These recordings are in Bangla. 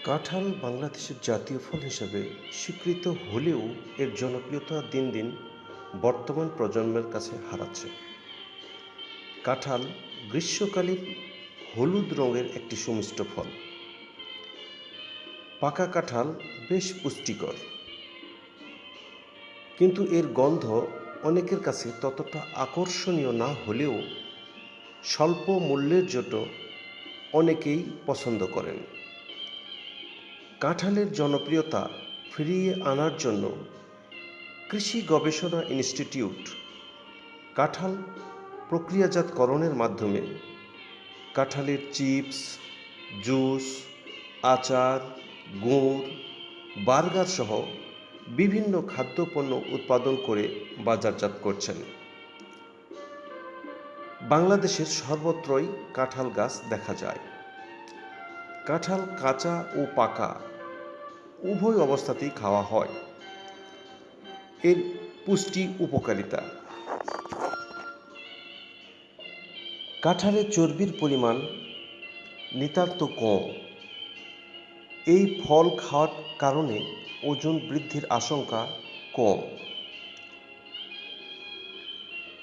কাঁঠাল বাংলাদেশের জাতীয় ফল হিসেবে স্বীকৃত হলেও এর জনপ্রিয়তা দিন দিন বর্তমান প্রজন্মের কাছে হারাচ্ছে। কাঁঠাল গ্রীষ্মকালীন হলুদ রঙের একটি সুমিষ্ট ফল। পাকা কাঁঠাল বেশ পুষ্টিকর, কিন্তু এর গন্ধ অনেকের কাছে ততটা আকর্ষণীয় না হলেও স্বল্প মূল্যের জন্য অনেকেই পছন্দ করেন। কাঁঠালের জনপ্রিয়তা ফিরিয়ে আনার জন্য কৃষি গবেষণা ইনস্টিটিউট কাঁঠাল প্রক্রিয়াজাতকরণের মাধ্যমে কাঁঠালের চিপস, জুস, আচার, গুড়, বার্গার সহ বিভিন্ন খাদ্যপণ্য উৎপাদন করে বাজারজাত করছেন। বাংলাদেশের সর্বত্রই কাঁঠাল গাছ দেখা যায়। কাঁঠাল কাঁচা ও পাকা উভয় অবস্থাতেই খাওয়া হয়। এর পুষ্টি উপকারিতা: কাঁঠালে চর্বির পরিমাণ নিতান্ত কম। এই ফল খাওয়ার কারণে ওজন বৃদ্ধির আশঙ্কা কম।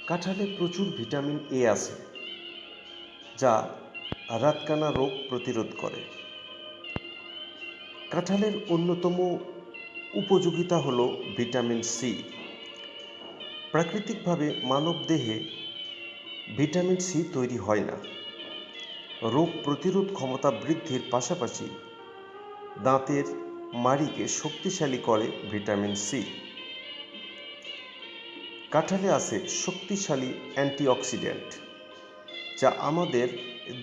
কাঁঠালে প্রচুর ভিটামিন এ আছে, যা রাতকানা রোগ প্রতিরোধ করে। কাঁঠালের অন্যতম উপযোগিতা হল ভিটামিন সি। প্রাকৃতিকভাবে মানবদেহে ভিটামিন সি তৈরি হয় না। রোগ প্রতিরোধ ক্ষমতা বৃদ্ধির পাশাপাশি দাঁতের মাড়িকে শক্তিশালী করে ভিটামিন সি। কাঁঠালে আছে শক্তিশালী অ্যান্টিঅক্সিডেন্ট, যা আমাদের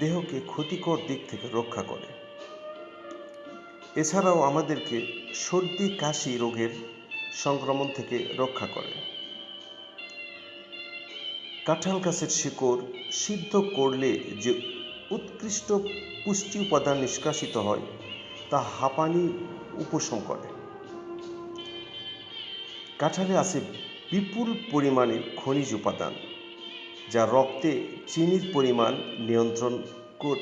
দেহকে ক্ষতিকর দিক থেকে রক্ষা করে। এছাড়াও আমাদেরকে সর্দি কাশি রোগের সংক্রমণ থেকে রক্ষা করে। কাঁঠাল গাছের শিকড় সিদ্ধ করলে যে উৎকৃষ্ট পুষ্টি উপাদান নিষ্কাশিত হয় তা হাঁপানি উপশম করে। কাঁঠালে আছে বিপুল পরিমাণের খনিজ উপাদান, যা রক্তে চিনির পরিমাণ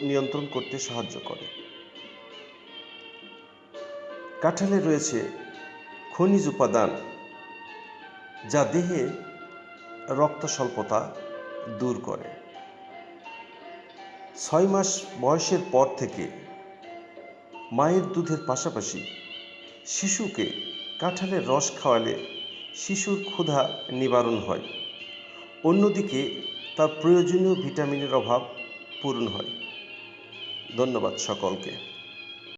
নিয়ন্ত্রণ করতে সাহায্য করে। কাঁঠালে রয়েছে খনিজ উপাদান যা দেহে রক্ত স্বল্পতা দূর করে। 6 মাস বয়সের পর থেকে মায়ের দুধের পাশাপাশি শিশুকে কাঁঠালের রস খাওয়ালে শিশুর ক্ষুধা নিবারণ হয়। অন্যদিকে তার প্রয়োজনীয় ভিটামিনের অভাব পূরণ হয়। ধন্যবাদ সকলকে।